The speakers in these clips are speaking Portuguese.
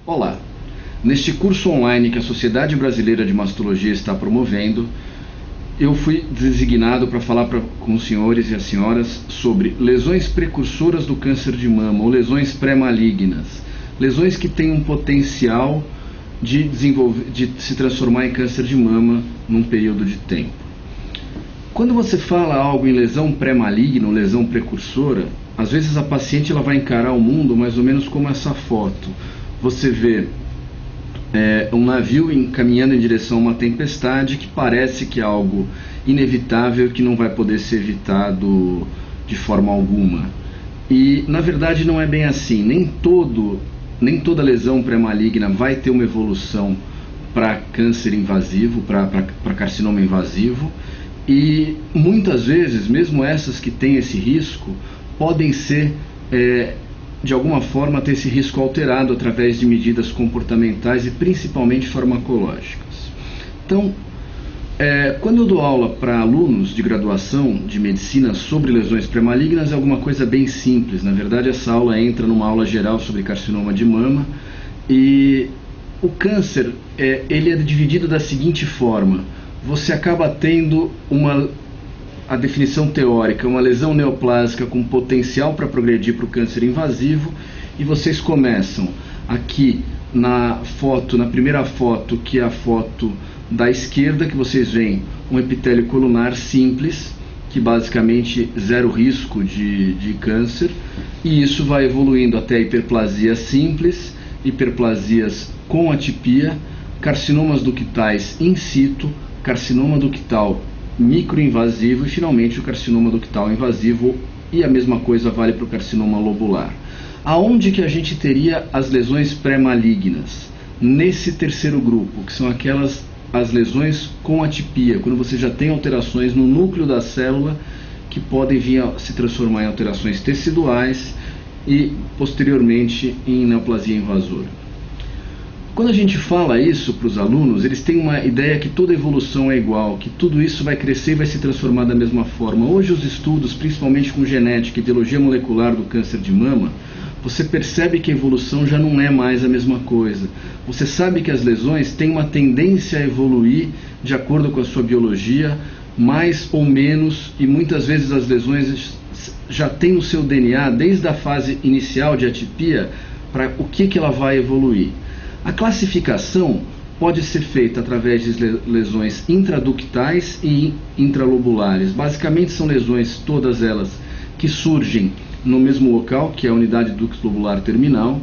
Olá! Neste curso online que a Sociedade Brasileira de Mastologia está promovendo, eu fui designado para falar com os senhores e as senhoras sobre lesões precursoras do câncer de mama ou lesões pré-malignas, lesões que têm um potencial de se transformar em câncer de mama num período de tempo. Quando você fala algo em lesão pré-maligna ou lesão precursora, às vezes a paciente ela vai encarar o mundo mais ou menos como essa foto. Você vê um navio caminhando em direção a uma tempestade que parece que é algo inevitável, que não vai poder ser evitado de forma alguma. E na verdade não é bem assim. Nem toda lesão pré-maligna vai ter uma evolução para câncer invasivo, para carcinoma invasivo. E muitas vezes, mesmo essas que têm esse risco, podem ser, de alguma forma, ter esse risco alterado através de medidas comportamentais e principalmente farmacológicas. Então, quando eu dou aula para alunos de graduação de medicina sobre lesões pré-malignas, é alguma coisa bem simples. Na verdade, essa aula entra numa aula geral sobre carcinoma de mama e o câncer, ele é dividido da seguinte forma. Você acaba tendo a definição teórica, uma lesão neoplásica com potencial para progredir para o câncer invasivo, e vocês começam aqui na primeira foto, que é a foto da esquerda, que vocês veem um epitélio colunar simples, que basicamente zero risco de câncer, e isso vai evoluindo até a hiperplasia simples, hiperplasias com atipia, carcinomas ductais in situ, carcinoma ductal microinvasivo e finalmente o carcinoma ductal invasivo, e a mesma coisa vale para o carcinoma lobular. Aonde que a gente teria as lesões pré-malignas? Nesse terceiro grupo, que são as lesões com atipia, quando você já tem alterações no núcleo da célula que podem vir a se transformar em alterações teciduais e posteriormente em neoplasia invasora. Quando a gente fala isso para os alunos, eles têm uma ideia que toda evolução é igual, que tudo isso vai crescer e vai se transformar da mesma forma. Hoje os estudos, principalmente com genética e biologia molecular do câncer de mama, você percebe que a evolução já não é mais a mesma coisa. Você sabe que as lesões têm uma tendência a evoluir de acordo com a sua biologia, mais ou menos, e muitas vezes as lesões já têm no seu DNA, desde a fase inicial de atipia, para o que ela vai evoluir. A classificação pode ser feita através de lesões intraductais e intralobulares. Basicamente são lesões, todas elas, que surgem no mesmo local, que é a unidade ducto lobular terminal,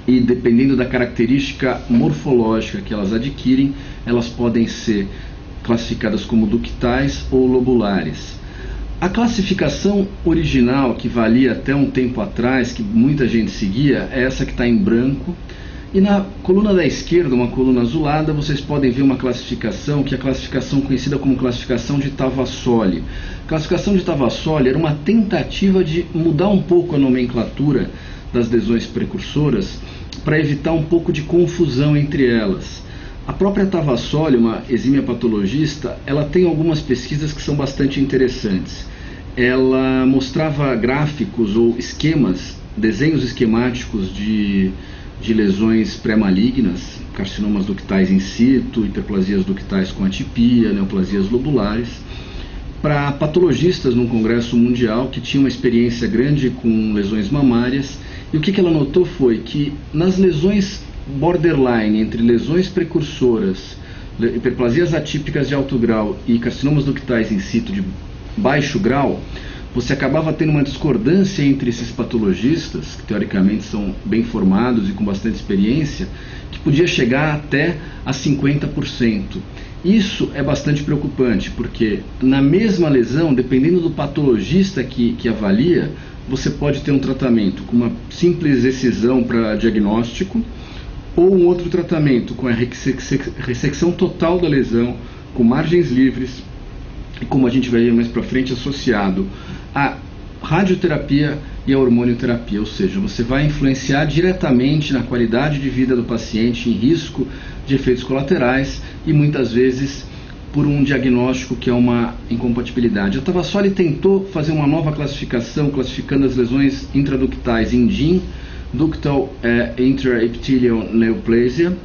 e dependendo da característica morfológica que elas adquirem, elas podem ser classificadas como ductais ou lobulares. A classificação original, que valia até um tempo atrás, que muita gente seguia, é essa que está em branco. E na coluna da esquerda, uma coluna azulada, vocês podem ver uma classificação, que é a classificação conhecida como classificação de Tavassoli. A classificação de Tavassoli era uma tentativa de mudar um pouco a nomenclatura das lesões precursoras para evitar um pouco de confusão entre elas. A própria Tavassoli, uma exímia patologista, ela tem algumas pesquisas que são bastante interessantes. Ela mostrava gráficos ou esquemas, desenhos esquemáticos de lesões pré-malignas, carcinomas ductais in situ, hiperplasias ductais com atipia, neoplasias lobulares, para patologistas num congresso mundial que tinha uma experiência grande com lesões mamárias. E o que ela notou foi que nas lesões borderline, entre lesões precursoras, hiperplasias atípicas de alto grau e carcinomas ductais in situ de baixo grau, você acabava tendo uma discordância entre esses patologistas, que teoricamente são bem formados e com bastante experiência, que podia chegar até a 50%. Isso é bastante preocupante, porque na mesma lesão, dependendo do patologista que avalia, você pode ter um tratamento com uma simples excisão para diagnóstico, ou um outro tratamento com a ressecção total da lesão, com margens livres, e como a gente vai ver mais para frente, associado a radioterapia e a hormonioterapia, ou seja, você vai influenciar diretamente na qualidade de vida do paciente, em risco de efeitos colaterais e muitas vezes por um diagnóstico que é uma incompatibilidade. A Tavassoli tentou fazer uma nova classificação, classificando as lesões intraductais em DIN, ductal intraepithelial neoplasia.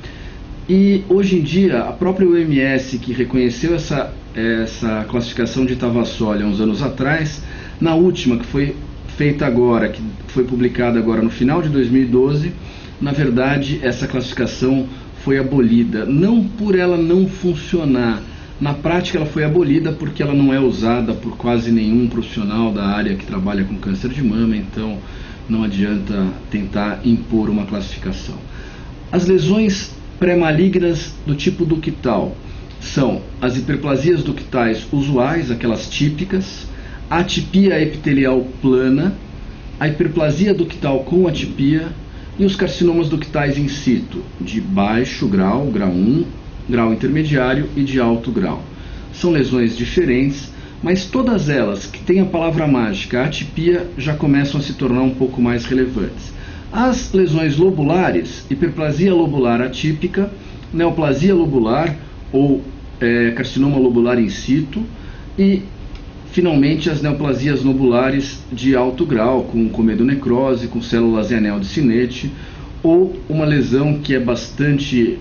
E hoje em dia, a própria OMS, que reconheceu essa classificação de Tavassoli há uns anos atrás, na última, que foi feita agora, que foi publicada agora no final de 2012, na verdade, essa classificação foi abolida. Não por ela não funcionar. Na prática, ela foi abolida porque ela não é usada por quase nenhum profissional da área que trabalha com câncer de mama, então não adianta tentar impor uma classificação. As lesões pré-malignas do tipo ductal são as hiperplasias ductais usuais, aquelas típicas, a atipia epitelial plana, a hiperplasia ductal com atipia e os carcinomas ductais in situ, de baixo grau, grau 1, grau intermediário e de alto grau. São lesões diferentes, mas todas elas que têm a palavra mágica atipia já começam a se tornar um pouco mais relevantes. As lesões lobulares, hiperplasia lobular atípica, neoplasia lobular ou carcinoma lobular in situ e, finalmente, as neoplasias lobulares de alto grau, com comedonecrose, com células em anel de Synnet, ou uma lesão que é bastante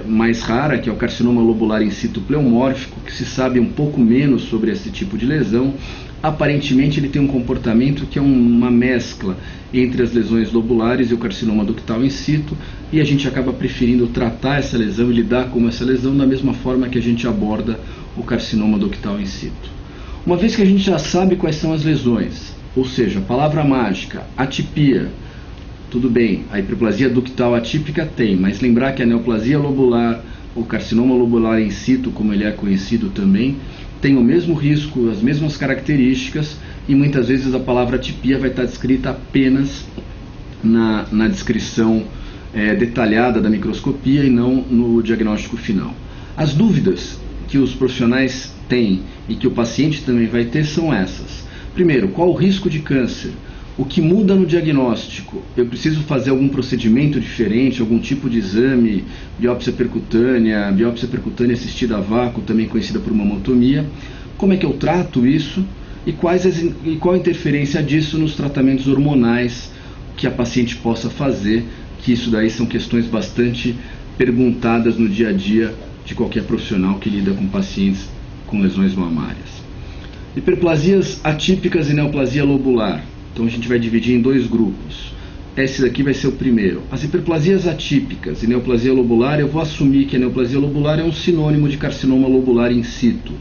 mais rara, que é o carcinoma lobular in situ pleomórfico, que se sabe um pouco menos sobre esse tipo de lesão. Aparentemente ele tem um comportamento que é uma mescla entre as lesões lobulares e o carcinoma ductal in situ, e a gente acaba preferindo tratar essa lesão e lidar com essa lesão da mesma forma que a gente aborda o carcinoma ductal in situ. Uma vez que a gente já sabe quais são as lesões, ou seja, a palavra mágica, atipia, tudo bem, a hiperplasia ductal atípica tem, mas lembrar que a neoplasia lobular, o carcinoma lobular in situ, como ele é conhecido também, tem o mesmo risco, as mesmas características, e muitas vezes a palavra atipia vai estar descrita apenas na descrição detalhada da microscopia e não no diagnóstico final. As dúvidas que os profissionais têm e que o paciente também vai ter são essas. Primeiro, qual o risco de câncer? O que muda no diagnóstico? Eu preciso fazer algum procedimento diferente, algum tipo de exame, biópsia percutânea assistida a vácuo, também conhecida por mamotomia. Como é que eu trato isso? E qual a interferência disso nos tratamentos hormonais que a paciente possa fazer? Que isso daí são questões bastante perguntadas no dia a dia de qualquer profissional que lida com pacientes com lesões mamárias. Hiperplasias atípicas e neoplasia lobular. Então a gente vai dividir em dois grupos. Esse daqui vai ser o primeiro. As hiperplasias atípicas e neoplasia lobular, eu vou assumir que a neoplasia lobular é um sinônimo de carcinoma lobular in situ.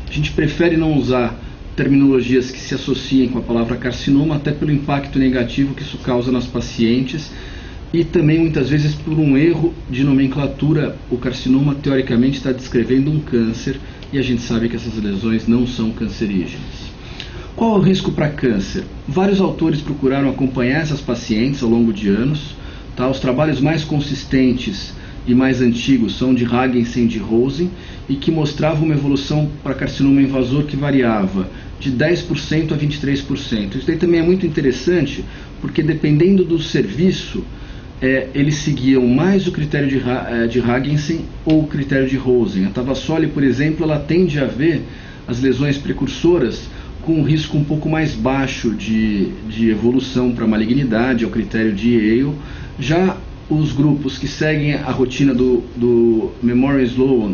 A gente prefere não usar terminologias que se associem com a palavra carcinoma, até pelo impacto negativo que isso causa nas pacientes e também muitas vezes por um erro de nomenclatura. O carcinoma teoricamente está descrevendo um câncer e a gente sabe que essas lesões não são cancerígenas. Qual é o risco para câncer? Vários autores procuraram acompanhar essas pacientes ao longo de anos. Tá? Os trabalhos mais consistentes e mais antigos são de Hagensen e de Rosen, e que mostravam uma evolução para carcinoma invasor que variava de 10% a 23%. Isso daí também é muito interessante, porque dependendo do serviço, eles seguiam mais o critério de Hagensen ou o critério de Rosen. A Tavassoli, por exemplo, ela tende a ver as lesões precursoras com um risco um pouco mais baixo de evolução para malignidade, ao critério de Yale. Já os grupos que seguem a rotina do Memorial Sloan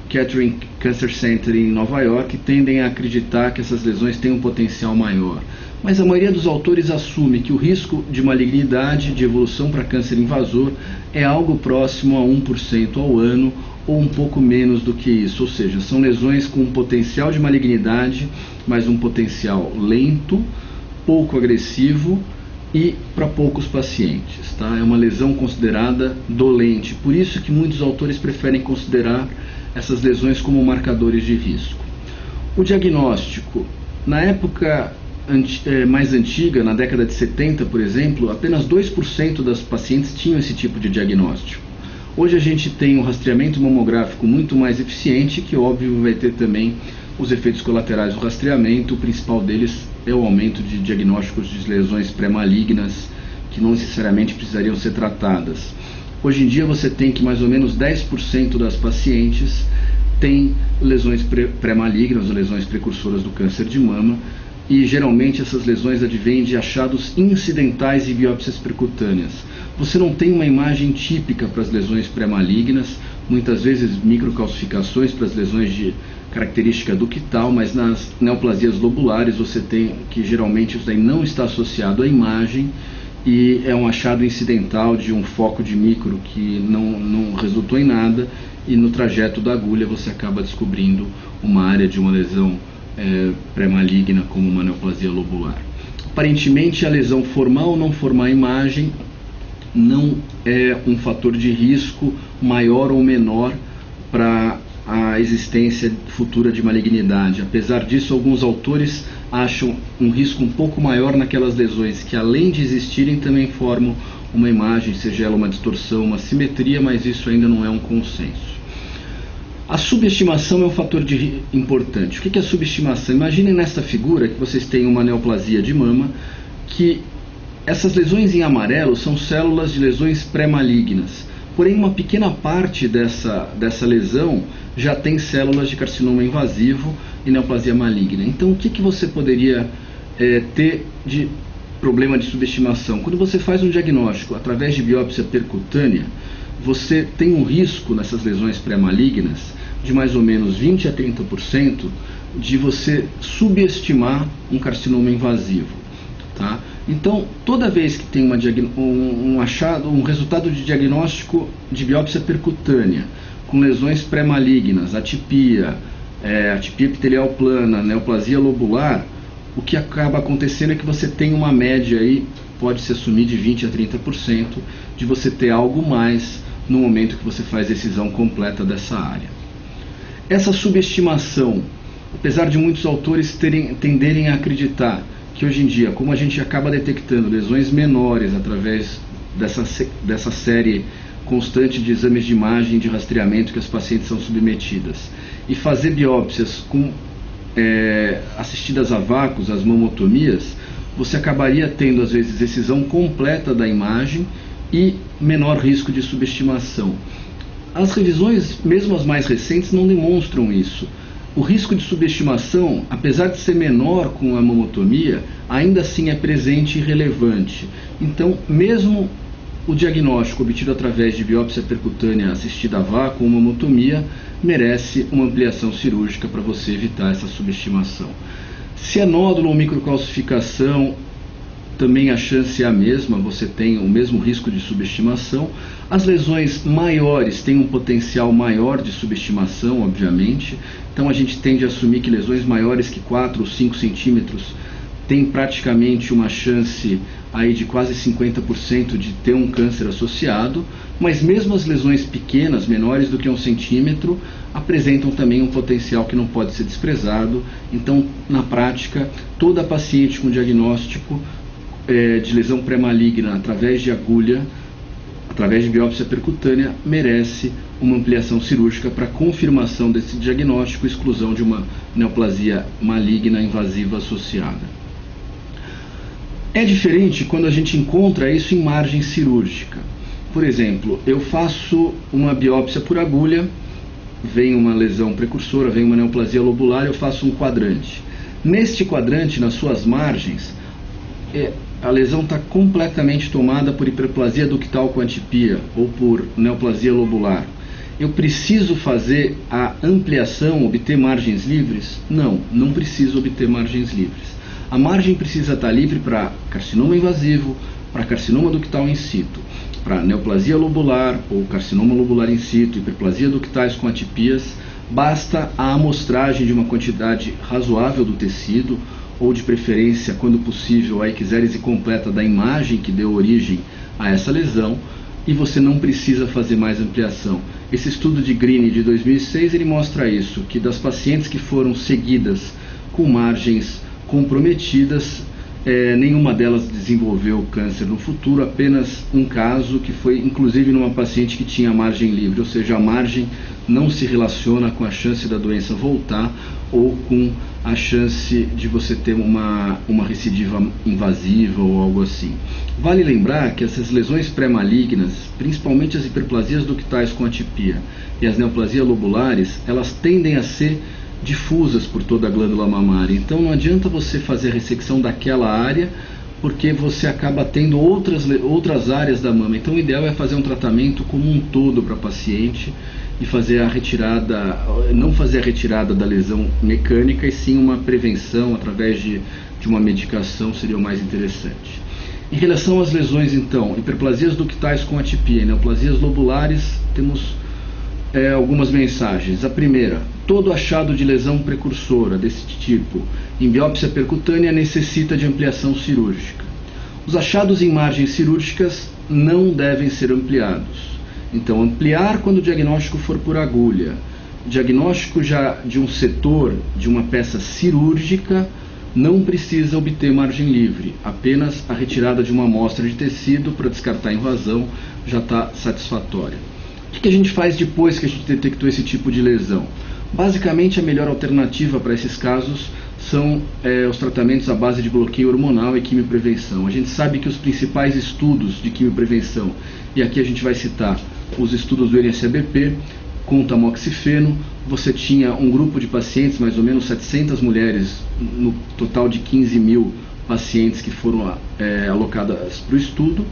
Kettering Cancer Center em Nova York tendem a acreditar que essas lesões têm um potencial maior. Mas a maioria dos autores assume que o risco de malignidade, de evolução para câncer invasor, é algo próximo a 1% ao ano, ou um pouco menos do que isso, ou seja, são lesões com um potencial de malignidade, mas um potencial lento, pouco agressivo e para poucos pacientes. Tá? É uma lesão considerada dolente, por isso que muitos autores preferem considerar essas lesões como marcadores de risco. O diagnóstico, na época mais antiga, na década de 70, por exemplo, apenas 2% das pacientes tinham esse tipo de diagnóstico. Hoje a gente tem um rastreamento mamográfico muito mais eficiente, que óbvio vai ter também os efeitos colaterais do rastreamento. O principal deles é o aumento de diagnósticos de lesões pré-malignas, que não necessariamente precisariam ser tratadas. Hoje em dia você tem que mais ou menos 10% das pacientes têm lesões pré-malignas, lesões precursoras do câncer de mama, e geralmente essas lesões advêm de achados incidentais e biópsias percutâneas. Você não tem uma imagem típica para as lesões pré-malignas, muitas vezes microcalcificações para as lesões de característica ductal, mas nas neoplasias lobulares você tem que geralmente isso daí não está associado à imagem e é um achado incidental de um foco de micro que não resultou em nada, e no trajeto da agulha você acaba descobrindo uma área de uma lesão pré-maligna como uma neoplasia lobular. Aparentemente a lesão formar ou não formar a imagem não é um fator de risco maior ou menor para a existência futura de malignidade. Apesar disso, alguns autores acham um risco um pouco maior naquelas lesões que, além de existirem, também formam uma imagem, seja ela uma distorção, uma simetria, mas isso ainda não é um consenso. A subestimação é um fator importante. O que é a subestimação? Imaginem nesta figura que vocês têm uma neoplasia de mama, que essas lesões em amarelo são células de lesões pré-malignas. Porém, uma pequena parte dessa lesão já tem células de carcinoma invasivo e neoplasia maligna. Então, o que você poderia ter de problema de subestimação? Quando você faz um diagnóstico através de biópsia percutânea, você tem um risco nessas lesões pré-malignas de mais ou menos 20 a 30% de você subestimar um carcinoma invasivo. Tá? Então, toda vez que tem um resultado de diagnóstico de biópsia percutânea com lesões pré-malignas, atipia epitelial plana, neoplasia lobular, o que acaba acontecendo é que você tem uma média aí, pode se assumir de 20 a 30%, de você ter algo mais no momento que você faz a excisão completa dessa área. Essa subestimação, apesar de muitos autores tenderem a acreditar que hoje em dia, como a gente acaba detectando lesões menores através dessa série constante de exames de imagem de rastreamento que as pacientes são submetidas, e fazer biópsias assistidas a vácuos, as mamotomias, você acabaria tendo às vezes excisão completa da imagem e menor risco de subestimação. As revisões, mesmo as mais recentes, não demonstram isso. O risco de subestimação, apesar de ser menor com a mamotomia, ainda assim é presente e relevante. Então, mesmo o diagnóstico obtido através de biópsia percutânea assistida a vácuo ou mamotomia merece uma ampliação cirúrgica para você evitar essa subestimação. Se é nódulo ou microcalcificação, também a chance é a mesma, você tem o mesmo risco de subestimação. As lesões maiores têm um potencial maior de subestimação, obviamente. Então a gente tende a assumir que lesões maiores que 4 ou 5 centímetros têm praticamente uma chance aí de quase 50% de ter um câncer associado, mas mesmo as lesões pequenas, menores do que 1 centímetro, apresentam também um potencial que não pode ser desprezado. Então, na prática, toda paciente com diagnóstico de lesão pré-maligna através de agulha, através de biópsia percutânea, merece uma ampliação cirúrgica para confirmação desse diagnóstico e exclusão de uma neoplasia maligna invasiva associada. É diferente quando a gente encontra isso em margem cirúrgica. Por exemplo, eu faço uma biópsia por agulha, vem uma lesão precursora, vem uma neoplasia lobular, eu faço um quadrante. Neste quadrante, nas suas margens, a lesão está completamente tomada por hiperplasia ductal com atipia ou por neoplasia lobular. Eu preciso fazer a ampliação, obter margens livres? Não, não preciso obter margens livres. A margem precisa estar livre para carcinoma invasivo, para carcinoma ductal in situ, para neoplasia lobular ou carcinoma lobular in situ, hiperplasia ductais com atipias. Basta a amostragem de uma quantidade razoável do tecido, ou de preferência, quando possível, a exérese completa da imagem que deu origem a essa lesão, e você não precisa fazer mais ampliação. Esse estudo de Green de 2006, ele mostra isso, que das pacientes que foram seguidas com margens comprometidas, nenhuma delas desenvolveu câncer no futuro, apenas um caso que foi inclusive numa paciente que tinha margem livre, ou seja, a margem não se relaciona com a chance da doença voltar ou com a chance de você ter uma recidiva invasiva ou algo assim. Vale lembrar que essas lesões pré-malignas, principalmente as hiperplasias ductais com atipia e as neoplasias lobulares, elas tendem a ser difusas por toda a glândula mamária. Então não adianta você fazer a ressecção daquela área, porque você acaba tendo outras áreas da mama. Então o ideal é fazer um tratamento como um todo para a paciente e fazer a retirada, não fazer a retirada da lesão mecânica, e sim uma prevenção através de uma medicação seria o mais interessante. Em relação às lesões, então, hiperplasias ductais com atipia e neoplasias lobulares, temos algumas mensagens. A primeira: todo achado de lesão precursora desse tipo em biópsia percutânea necessita de ampliação cirúrgica. Os achados em margens cirúrgicas não devem ser ampliados. Então, ampliar quando o diagnóstico for por agulha. Diagnóstico já de um setor, de uma peça cirúrgica, não precisa obter margem livre. Apenas a retirada de uma amostra de tecido para descartar a invasão já está satisfatória. O que a gente faz depois que a gente detectou esse tipo de lesão? Basicamente, a melhor alternativa para esses casos são os tratamentos à base de bloqueio hormonal e quimioprevenção. A gente sabe que os principais estudos de quimioprevenção, e aqui a gente vai citar os estudos do NSABP com tamoxifeno, você tinha um grupo de pacientes, mais ou menos 700 mulheres, no total de 15 mil pacientes que foram alocadas para o estudo,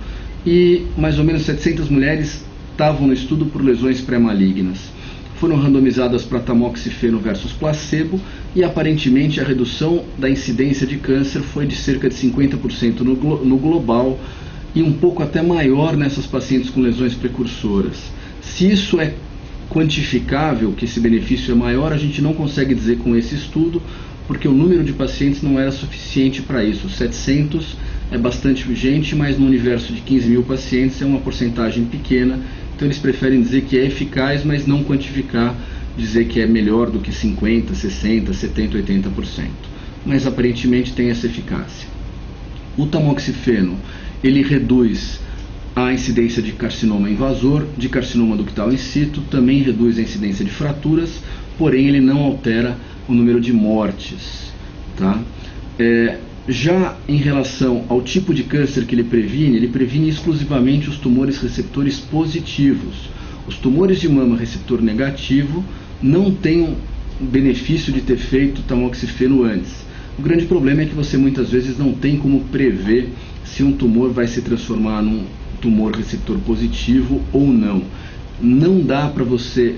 e mais ou menos 700 mulheres estavam no estudo por lesões pré-malignas. Foram randomizadas para tamoxifeno versus placebo, e aparentemente a redução da incidência de câncer foi de cerca de 50% no global, e um pouco até maior nessas pacientes com lesões precursoras. Se isso é quantificável, que esse benefício é maior, a gente não consegue dizer com esse estudo, porque o número de pacientes não era suficiente para isso. 700 é bastante gente, mas no universo de 15 mil pacientes é uma porcentagem pequena, então eles preferem dizer que é eficaz, mas não quantificar, dizer que é melhor do que 50%, 60%, 70%, 80%. Mas aparentemente tem essa eficácia. O tamoxifeno, ele reduz a incidência de carcinoma invasor, de carcinoma ductal in situ, também reduz a incidência de fraturas, porém ele não altera o número de mortes. Tá? Já em relação ao tipo de câncer que ele previne exclusivamente os tumores receptores positivos. Os tumores de mama receptor negativo não têm o benefício de ter feito tamoxifeno antes. O grande problema é que você muitas vezes não tem como prever se um tumor vai se transformar num tumor receptor positivo ou não. Não dá para você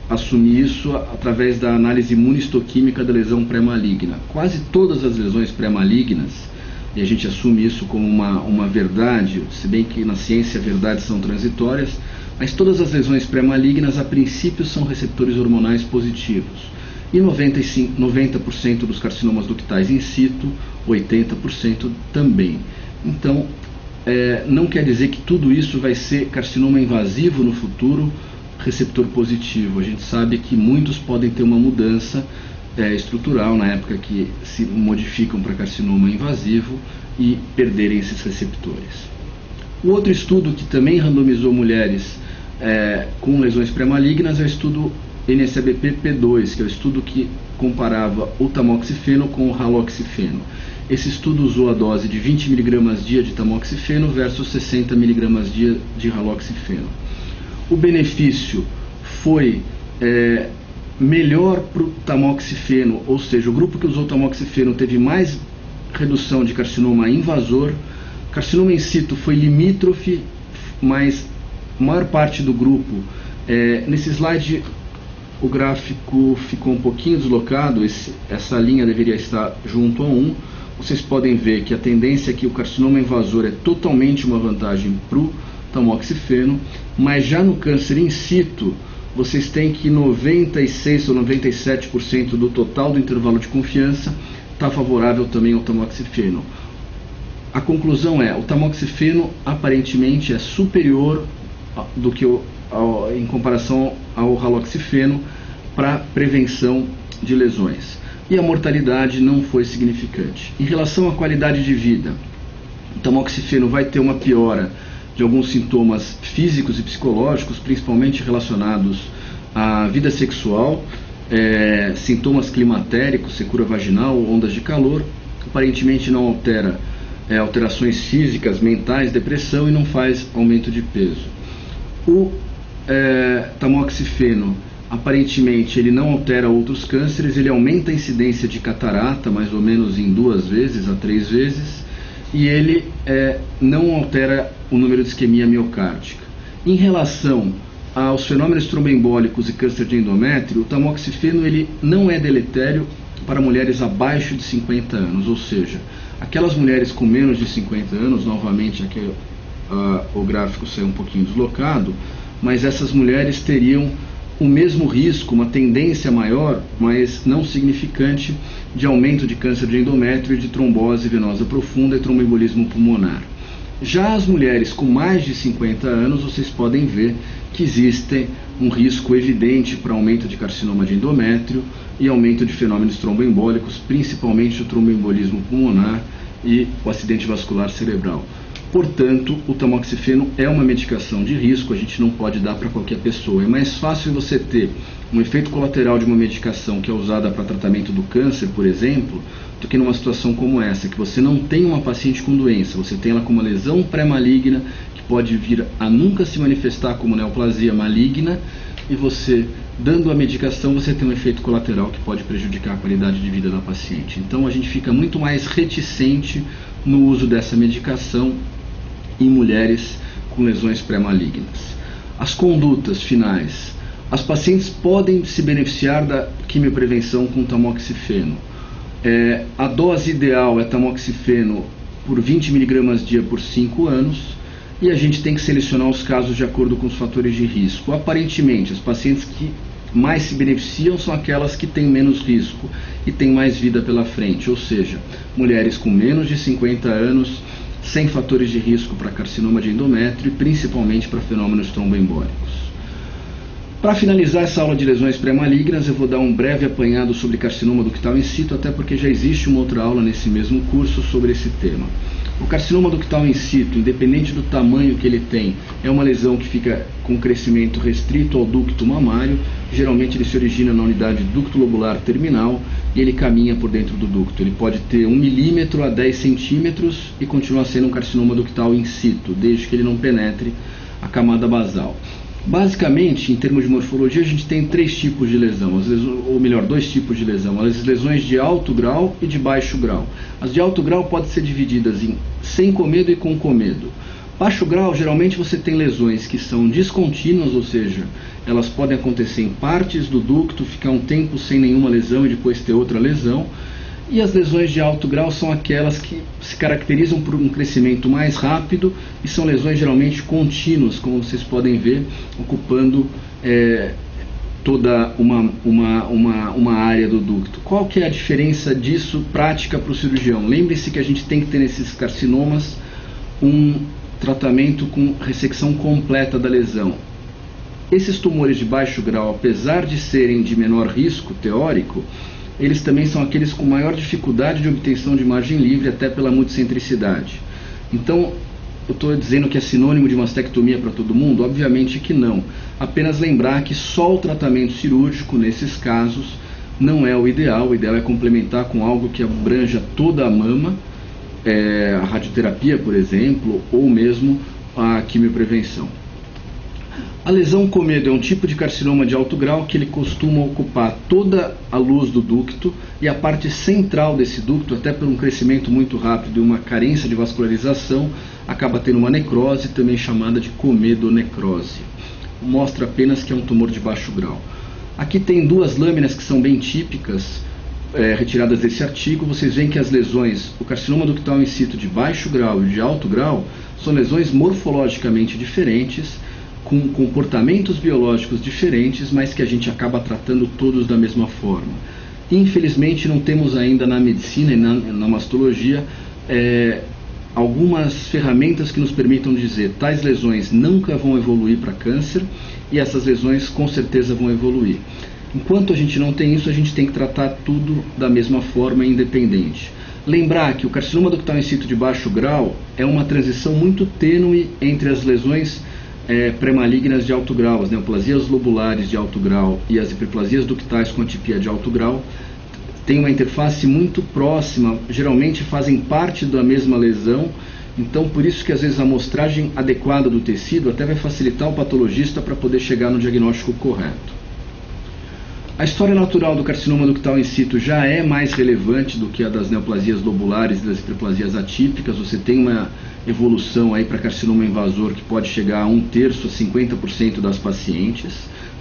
assumir isso através da análise imunistoquímica da lesão pré-maligna. Quase todas as lesões pré-malignas, e a gente assume isso como uma verdade, se bem que na ciência verdades são transitórias, mas todas as lesões pré-malignas a princípio são receptores hormonais positivos. E 90% dos carcinomas ductais in situ, 80% também. Então, não quer dizer que tudo isso vai ser carcinoma invasivo no futuro, receptor positivo. A gente sabe que muitos podem ter uma mudança estrutural na época que se modificam para carcinoma invasivo e perderem esses receptores. O outro estudo que também randomizou mulheres com lesões pré-malignas é o estudo NSABP-P2, que é o estudo que comparava o tamoxifeno com o haloxifeno. Esse estudo usou a dose de 20 mg dia de tamoxifeno versus 60 mg dia de haloxifeno. O benefício foi melhor para o tamoxifeno, ou seja, o grupo que usou tamoxifeno teve mais redução de carcinoma invasor. Carcinoma in situ foi limítrofe, mas a maior parte do grupo, nesse slide o gráfico ficou um pouquinho deslocado, essa linha deveria estar junto a 1. Vocês podem ver que a tendência é que o carcinoma invasor é totalmente uma vantagem para o tamoxifeno, mas já no câncer in situ, vocês têm que 96% ou 97% do total do intervalo de confiança está favorável também ao tamoxifeno. A conclusão é, o tamoxifeno aparentemente é superior do que em comparação ao haloxifeno para prevenção de lesões. E a mortalidade não foi significante. Em relação à qualidade de vida, o tamoxifeno vai ter uma piora de alguns sintomas físicos e psicológicos, principalmente relacionados à vida sexual, sintomas climatéricos, secura vaginal, ondas de calor. Aparentemente não altera alterações físicas, mentais, depressão, e não faz aumento de peso. O tamoxifeno Aparentemente ele não altera outros cânceres, ele aumenta a incidência de catarata mais ou menos em 2 vezes a 3 vezes, e ele não altera o número de isquemia miocárdica. Em relação aos fenômenos tromboembólicos e câncer de endométrio, o tamoxifeno ele não é deletério para mulheres abaixo de 50 anos, ou seja, aquelas mulheres com menos de 50 anos, novamente aqui o gráfico saiu um pouquinho deslocado, mas essas mulheres teriam o mesmo risco, uma tendência maior, mas não significante, de aumento de câncer de endométrio e de trombose venosa profunda e tromboembolismo pulmonar. Já as mulheres com mais de 50 anos, vocês podem ver que existe um risco evidente para aumento de carcinoma de endométrio e aumento de fenômenos tromboembólicos, principalmente o tromboembolismo pulmonar e o acidente vascular cerebral. Portanto, o tamoxifeno é uma medicação de risco, a gente não pode dar para qualquer pessoa. É mais fácil você ter um efeito colateral de uma medicação que é usada para tratamento do câncer, por exemplo, do que numa situação como essa, que você não tem uma paciente com doença, você tem ela com uma lesão pré-maligna, que pode vir a nunca se manifestar como neoplasia maligna, e você, dando a medicação, você tem um efeito colateral que pode prejudicar a qualidade de vida da paciente. Então a gente fica muito mais reticente no uso dessa medicação em mulheres com lesões pré-malignas. As condutas finais. As pacientes podem se beneficiar da quimioprevenção com tamoxifeno. A dose ideal é tamoxifeno por 20 mg dia por 5 anos, e a gente tem que selecionar os casos de acordo com os fatores de risco. Aparentemente, as pacientes que mais se beneficiam são aquelas que têm menos risco e têm mais vida pela frente, ou seja, mulheres com menos de 50 anos, sem fatores de risco para carcinoma de endométrio e principalmente para fenômenos tromboembólicos. Para finalizar essa aula de lesões pré-malignas, eu vou dar um breve apanhado sobre carcinoma ductal in situ, até porque já existe uma outra aula nesse mesmo curso sobre esse tema. O carcinoma ductal in situ, independente do tamanho que ele tem, é uma lesão que fica com crescimento restrito ao ducto mamário. Geralmente ele se origina na unidade ducto lobular terminal e ele caminha por dentro do ducto. Ele pode ter 1 milímetro a 10 centímetros e continuar sendo um carcinoma ductal in situ, desde que ele não penetre a camada basal. Basicamente, em termos de morfologia, a gente tem 3 tipos de lesão, ou melhor, 2 tipos de lesão, as lesões de alto grau e de baixo grau. As de alto grau podem ser divididas em sem comedo e com comedo. Baixo grau, geralmente você tem lesões que são descontínuas, ou seja, elas podem acontecer em partes do ducto, ficar um tempo sem nenhuma lesão e depois ter outra lesão. E as lesões de alto grau são aquelas que se caracterizam por um crescimento mais rápido e são lesões geralmente contínuas, como vocês podem ver, ocupando toda uma área do ducto. Qual que é a diferença disso prática para o cirurgião? Lembre-se que a gente tem que ter nesses carcinomas um tratamento com ressecção completa da lesão. Esses tumores de baixo grau, apesar de serem de menor risco teórico, eles também são aqueles com maior dificuldade de obtenção de margem livre, até pela multicentricidade. Então, eu estou dizendo que é sinônimo de mastectomia para todo mundo? Obviamente que não. Apenas lembrar que só o tratamento cirúrgico, nesses casos, não é o ideal. O ideal é complementar com algo que abranja toda a mama, a radioterapia, por exemplo, ou mesmo a quimioprevenção. A lesão comedo é um tipo de carcinoma de alto grau que ele costuma ocupar toda a luz do ducto e a parte central desse ducto, até por um crescimento muito rápido e uma carência de vascularização, acaba tendo uma necrose, também chamada de comedonecrose. Mostra apenas que é um tumor de baixo grau. Aqui tem 2 lâminas que são bem típicas, retiradas desse artigo. Vocês veem que as lesões, o carcinoma ductal in situ de baixo grau e de alto grau, são lesões morfologicamente diferentes, com comportamentos biológicos diferentes, mas que a gente acaba tratando todos da mesma forma. Infelizmente, não temos ainda na medicina e na mastologia algumas ferramentas que nos permitam dizer tais lesões nunca vão evoluir para câncer e essas lesões com certeza vão evoluir. Enquanto a gente não tem isso, a gente tem que tratar tudo da mesma forma, independente. Lembrar que o carcinoma ductal in situ de baixo grau é uma transição muito tênue entre as lesões pré-malignas de alto grau, as neoplasias lobulares de alto grau e as hiperplasias ductais com atipia de alto grau. Tem uma interface muito próxima, geralmente fazem parte da mesma lesão, então por isso que às vezes a amostragem adequada do tecido até vai facilitar o patologista para poder chegar no diagnóstico correto. A história natural do carcinoma ductal in situ já é mais relevante do que a das neoplasias lobulares e das hiperplasias atípicas. Você tem uma evolução aí para carcinoma invasor que pode chegar a 1/3 a 50% das pacientes.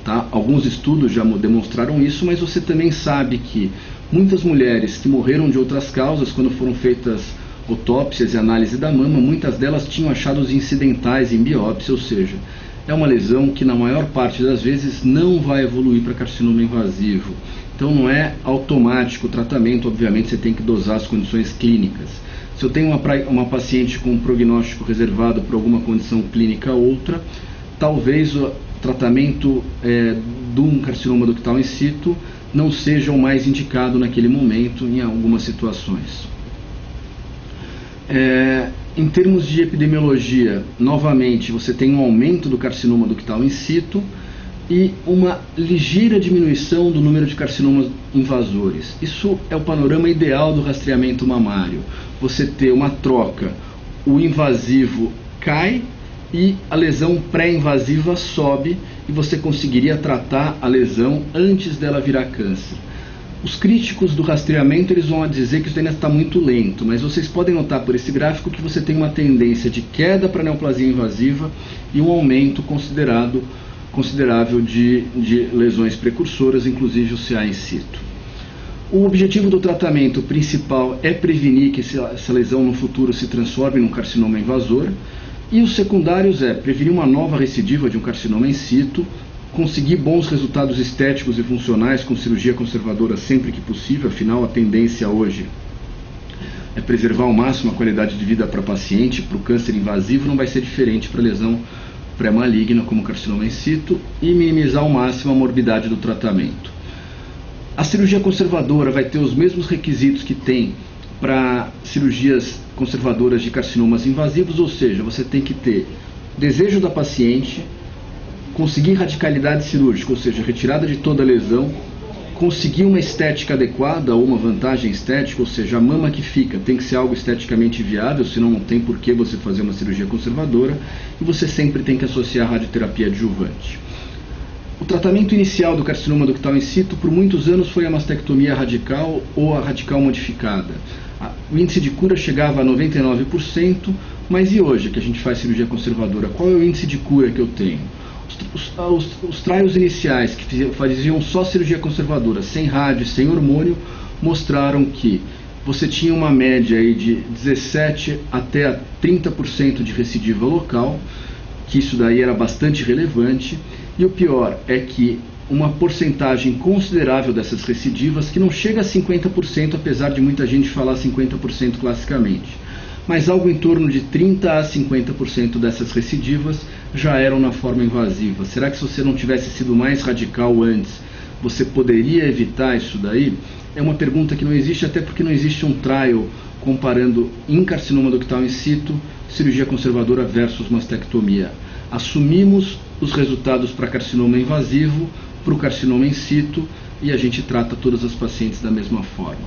Tá? Alguns estudos já demonstraram isso, mas você também sabe que muitas mulheres que morreram de outras causas, quando foram feitas autópsias e análise da mama, muitas delas tinham achados incidentais em biópsia, ou seja, é uma lesão que na maior parte das vezes não vai evoluir para carcinoma invasivo. Então não é automático o tratamento, obviamente você tem que dosar as condições clínicas. Se eu tenho uma paciente com um prognóstico reservado por alguma condição clínica ou outra, talvez o tratamento de um carcinoma ductal in situ não seja o mais indicado naquele momento em algumas situações. Em termos de epidemiologia, novamente, você tem um aumento do carcinoma ductal in situ e uma ligeira diminuição do número de carcinomas invasores. Isso é o panorama ideal do rastreamento mamário. Você ter uma troca, o invasivo cai e a lesão pré-invasiva sobe e você conseguiria tratar a lesão antes dela virar câncer. Os críticos do rastreamento eles vão dizer que isso ainda está muito lento, mas vocês podem notar por esse gráfico que você tem uma tendência de queda para a neoplasia invasiva e um aumento considerável de lesões precursoras, inclusive o CA in situ. O objetivo do tratamento principal é prevenir que essa lesão no futuro se transforme num carcinoma invasor, e os secundários é prevenir uma nova recidiva de um carcinoma in situ, conseguir bons resultados estéticos e funcionais com cirurgia conservadora sempre que possível. Afinal, a tendência hoje é preservar ao máximo a qualidade de vida para paciente. Para o câncer invasivo não vai ser diferente para lesão pré-maligna como carcinoma in situ, e minimizar ao máximo a morbidade do tratamento. A cirurgia conservadora vai ter os mesmos requisitos que tem para cirurgias conservadoras de carcinomas invasivos, ou seja, você tem que ter desejo da paciente, conseguir radicalidade cirúrgica, ou seja, retirada de toda a lesão, conseguir uma estética adequada ou uma vantagem estética, ou seja, a mama que fica tem que ser algo esteticamente viável, senão não tem por que você fazer uma cirurgia conservadora, e você sempre tem que associar a radioterapia adjuvante. O tratamento inicial do carcinoma ductal in situ por muitos anos foi a mastectomia radical ou a radical modificada. O índice de cura chegava a 99%, mas e hoje que a gente faz cirurgia conservadora, qual é o índice de cura que eu tenho? Os trials iniciais que faziam só cirurgia conservadora, sem rádio, sem hormônio, mostraram que você tinha uma média aí de 17 até 30% de recidiva local, que isso daí era bastante relevante, e o pior é que uma porcentagem considerável dessas recidivas, que não chega a 50%, apesar de muita gente falar 50% classicamente, mas algo em torno de 30% a 50% dessas recidivas já eram na forma invasiva. Será que se você não tivesse sido mais radical antes, você poderia evitar isso daí? É uma pergunta que não existe, até porque não existe um trial comparando em carcinoma ductal in situ, cirurgia conservadora versus mastectomia. Assumimos os resultados para carcinoma invasivo, para o carcinoma in situ, e a gente trata todas as pacientes da mesma forma.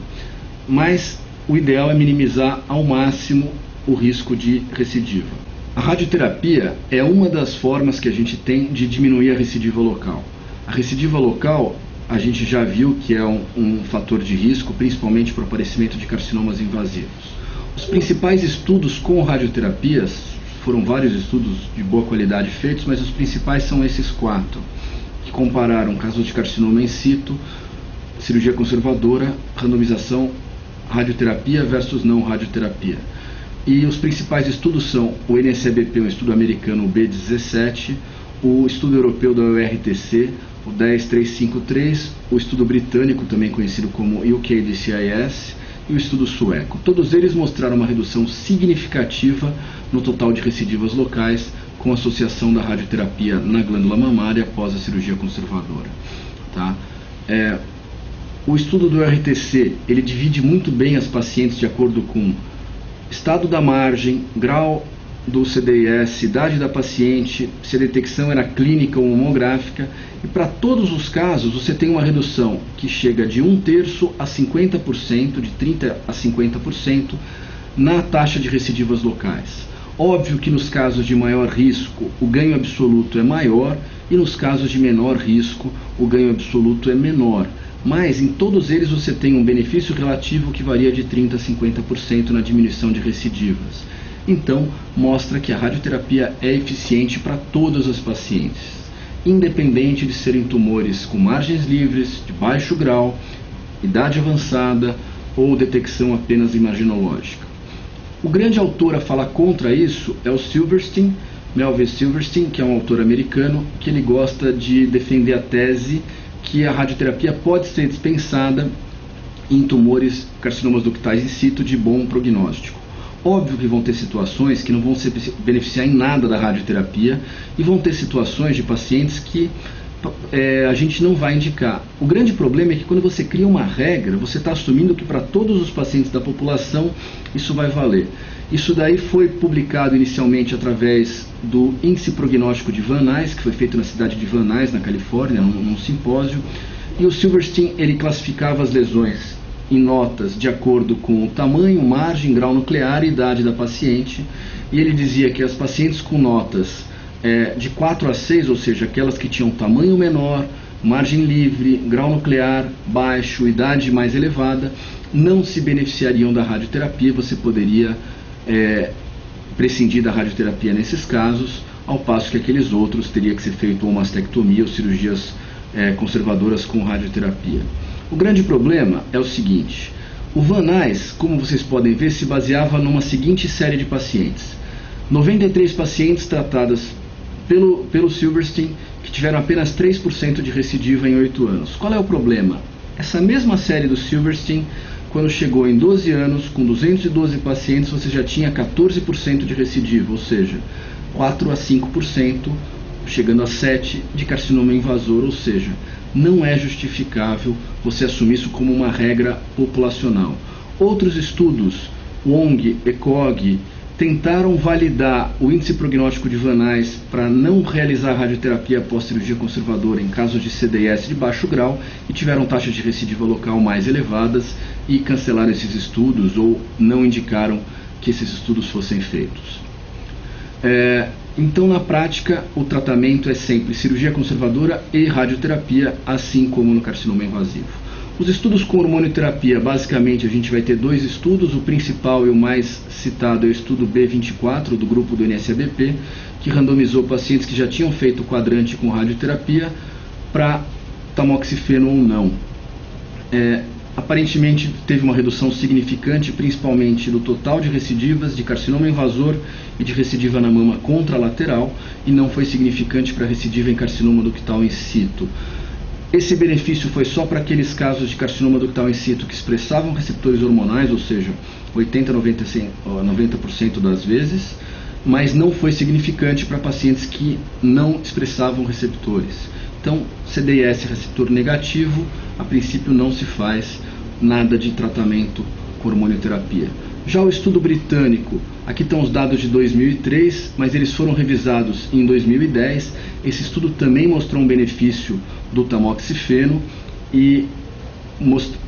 Mas o ideal é minimizar ao máximo o risco de recidiva. A radioterapia é uma das formas que a gente tem de diminuir a recidiva local. A recidiva local, a gente já viu que é um fator de risco, principalmente para o aparecimento de carcinomas invasivos. Os principais estudos com radioterapias, foram vários estudos de boa qualidade feitos, mas os principais são esses 4, que compararam casos de carcinoma in situ, cirurgia conservadora, randomização, radioterapia versus não radioterapia. E os principais estudos são o NSEBP, um estudo americano, o B17, o estudo europeu da URTC, o 10353, o estudo britânico, também conhecido como UKDCIS, e o estudo sueco. Todos eles mostraram uma redução significativa no total de recidivas locais com associação da radioterapia na glândula mamária após a cirurgia conservadora. Tá? O estudo do RTC, ele divide muito bem as pacientes de acordo com estado da margem, grau do CDIS, idade da paciente, se a detecção era clínica ou mamográfica, e para todos os casos você tem uma redução que chega de 1/3 a 50%, de 30% a 50% na taxa de recidivas locais. Óbvio que nos casos de maior risco o ganho absoluto é maior e nos casos de menor risco o ganho absoluto é menor. Mas em todos eles você tem um benefício relativo que varia de 30% a 50% na diminuição de recidivas. Então, mostra que a radioterapia é eficiente para todos os pacientes, independente de serem tumores com margens livres, de baixo grau, idade avançada ou detecção apenas imaginológica. O grande autor a falar contra isso é o Silverstein, Melvin Silverstein, que é um autor americano, que ele gosta de defender a tese que a radioterapia pode ser dispensada em tumores carcinomas ductais in situ de bom prognóstico. Óbvio que vão ter situações que não vão se beneficiar em nada da radioterapia e vão ter situações de pacientes que a gente não vai indicar. O grande problema é que quando você cria uma regra, você está assumindo que para todos os pacientes da população isso vai valer. Isso daí foi publicado inicialmente através do índice prognóstico de Van Nuys, que foi feito na cidade de Van Nuys, na Califórnia, num simpósio, e o Silverstein ele classificava as lesões em notas de acordo com o tamanho, margem, grau nuclear e idade da paciente, e ele dizia que as pacientes com notas de 4 a 6, ou seja, aquelas que tinham tamanho menor, margem livre, grau nuclear baixo, idade mais elevada, não se beneficiariam da radioterapia. Você poderia prescindir da radioterapia nesses casos, ao passo que aqueles outros teria que ser feito uma mastectomia ou cirurgias conservadoras com radioterapia. O grande problema é o seguinte: o Van Nuys, como vocês podem ver, se baseava numa seguinte série de pacientes: 93 pacientes tratadas pelo Silverstein que tiveram apenas 3% de recidiva em 8 anos. Qual é o problema? Essa mesma série do Silverstein, quando chegou em 12 anos, com 212 pacientes, você já tinha 14% de recidiva, ou seja, 4 a 5%, chegando a 7% de carcinoma invasor, ou seja, não é justificável você assumir isso como uma regra populacional. Outros estudos, Wong, ECOG, tentaram validar o índice prognóstico de Van Nuys para não realizar radioterapia após cirurgia conservadora em casos de CDS de baixo grau e tiveram taxas de recidiva local mais elevadas e cancelaram esses estudos ou não indicaram que esses estudos fossem feitos. Então, na prática, o tratamento é sempre cirurgia conservadora e radioterapia, assim como no carcinoma invasivo. Os estudos com hormonioterapia, basicamente a gente vai ter 2 estudos. O principal e o mais citado é o estudo B24 do grupo do NSABP, que randomizou pacientes que já tinham feito o quadrante com radioterapia para tamoxifeno ou não. Aparentemente teve uma redução significante, principalmente do total de recidivas de carcinoma invasor e de recidiva na mama contralateral, e não foi significante para recidiva em carcinoma ductal in situ. Esse benefício foi só para aqueles casos de carcinoma ductal in situ que expressavam receptores hormonais, ou seja, 80 a 90% das vezes, mas não foi significante para pacientes que não expressavam receptores. Então, CDS receptor negativo, a princípio não se faz nada de tratamento com hormonioterapia. Já o estudo britânico, aqui estão os dados de 2003, mas eles foram revisados em 2010. Esse estudo também mostrou um benefício do tamoxifeno e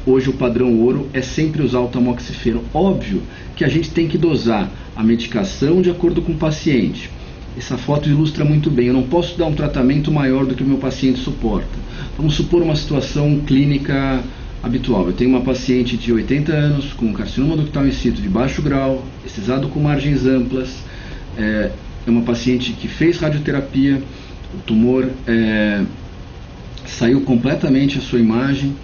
hoje o padrão ouro é sempre usar o tamoxifeno. Óbvio que a gente tem que dosar a medicação de acordo com o paciente. Essa foto ilustra muito bem. Eu não posso dar um tratamento maior do que o meu paciente suporta. Vamos supor uma situação clínica habitual. Eu tenho uma paciente de 80 anos com carcinoma ductal in situ de baixo grau, excisado com margens amplas, é uma paciente que fez radioterapia, o tumor saiu completamente a sua imagem,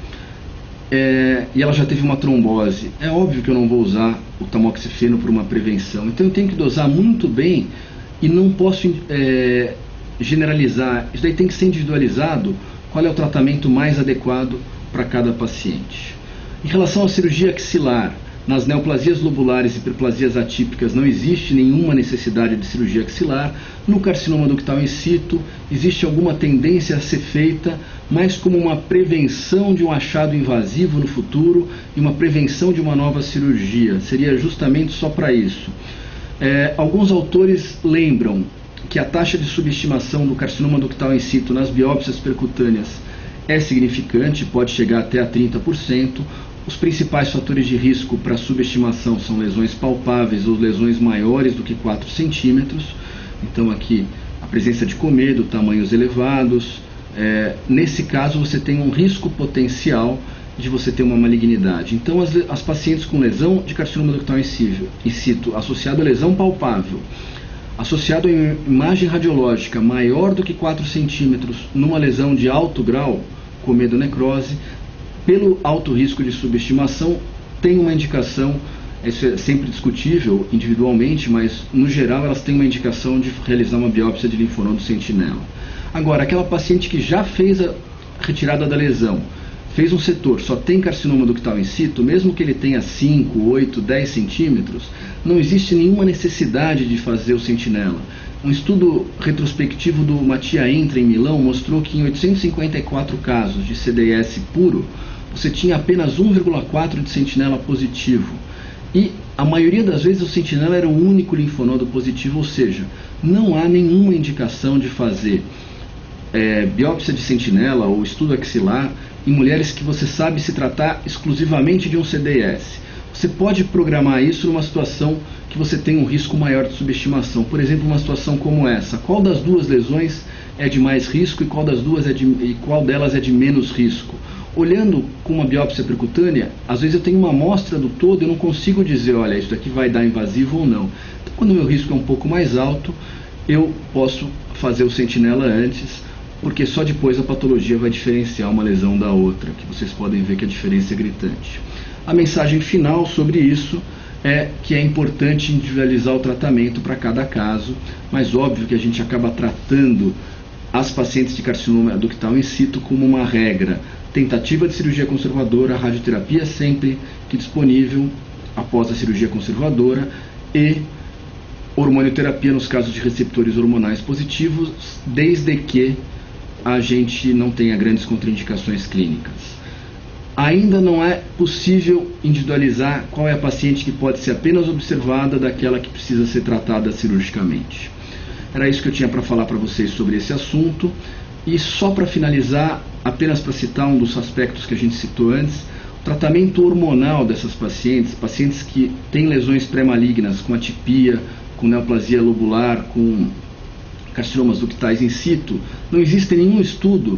e ela já teve uma trombose. É óbvio que eu não vou usar o tamoxifeno por uma prevenção, então eu tenho que dosar muito bem e não posso generalizar. Isso daí tem que ser individualizado, qual é o tratamento mais adequado para cada paciente. Em relação à cirurgia axilar, nas neoplasias lobulares e hiperplasias atípicas não existe nenhuma necessidade de cirurgia axilar. No carcinoma ductal in situ existe alguma tendência a ser feita, mas como uma prevenção de um achado invasivo no futuro e uma prevenção de uma nova cirurgia. Seria justamente só para isso. Alguns autores lembram que a taxa de subestimação do carcinoma ductal in situ nas biópsias percutâneas é significante, pode chegar até a 30%. Os principais fatores de risco para subestimação são lesões palpáveis ou lesões maiores do que 4 centímetros. Então aqui a presença de comedo, tamanhos elevados. Nesse caso você tem um risco potencial de você ter uma malignidade. Então as pacientes com lesão de carcinoma ductal in situ associado a lesão palpável, associado a imagem radiológica maior do que 4 centímetros numa lesão de alto grau, comedo necrose, pelo alto risco de subestimação, tem uma indicação, isso é sempre discutível individualmente, mas no geral elas têm uma indicação de realizar uma biópsia de linfonodo sentinela. Agora, aquela paciente que já fez a retirada da lesão, fez um setor, só tem carcinoma ductal in situ, mesmo que ele tenha 5, 8, 10 centímetros, não existe nenhuma necessidade de fazer o sentinela. Um estudo retrospectivo do Mattia Entra em Milão mostrou que em 854 casos de CDS puro, você tinha apenas 1,4 de sentinela positivo. E a maioria das vezes o sentinela era o único linfonodo positivo, ou seja, não há nenhuma indicação de fazer biópsia de sentinela ou estudo axilar em mulheres que você sabe se tratar exclusivamente de um CDS. Você pode programar isso numa situação que você tem um risco maior de subestimação. Por exemplo, uma situação como essa. Qual das duas lesões é de mais risco e qual delas é de menos risco? Olhando com uma biópsia percutânea, às vezes eu tenho uma amostra do todo e eu não consigo dizer, olha, isso daqui vai dar invasivo ou não. Então, quando o meu risco é um pouco mais alto, eu posso fazer o sentinela antes, porque só depois a patologia vai diferenciar uma lesão da outra, que vocês podem ver que a diferença é gritante. A mensagem final sobre isso é que é importante individualizar o tratamento para cada caso, mas óbvio que a gente acaba tratando as pacientes de carcinoma ductal in situ como uma regra. Tentativa de cirurgia conservadora, radioterapia sempre que disponível após a cirurgia conservadora e hormonioterapia nos casos de receptores hormonais positivos, desde que a gente não tenha grandes contraindicações clínicas. Ainda não é possível individualizar qual é a paciente que pode ser apenas observada daquela que precisa ser tratada cirurgicamente. Era isso que eu tinha para falar para vocês sobre esse assunto. E só para finalizar, apenas para citar um dos aspectos que a gente citou antes, o tratamento hormonal dessas pacientes que têm lesões pré-malignas, com atipia, com neoplasia lobular, com carcinomas ductais in situ, não existe nenhum estudo,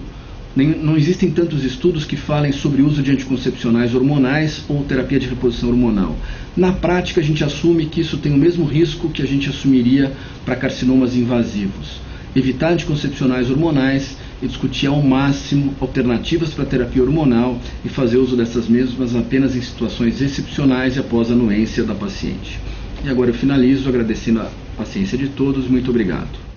não existem tantos estudos que falem sobre o uso de anticoncepcionais hormonais ou terapia de reposição hormonal. Na prática, a gente assume que isso tem o mesmo risco que a gente assumiria para carcinomas invasivos. Evitar anticoncepcionais hormonais e discutir ao máximo alternativas para terapia hormonal e fazer uso dessas mesmas apenas em situações excepcionais e após a anuência da paciente. E agora eu finalizo agradecendo a paciência de todos. Muito obrigado.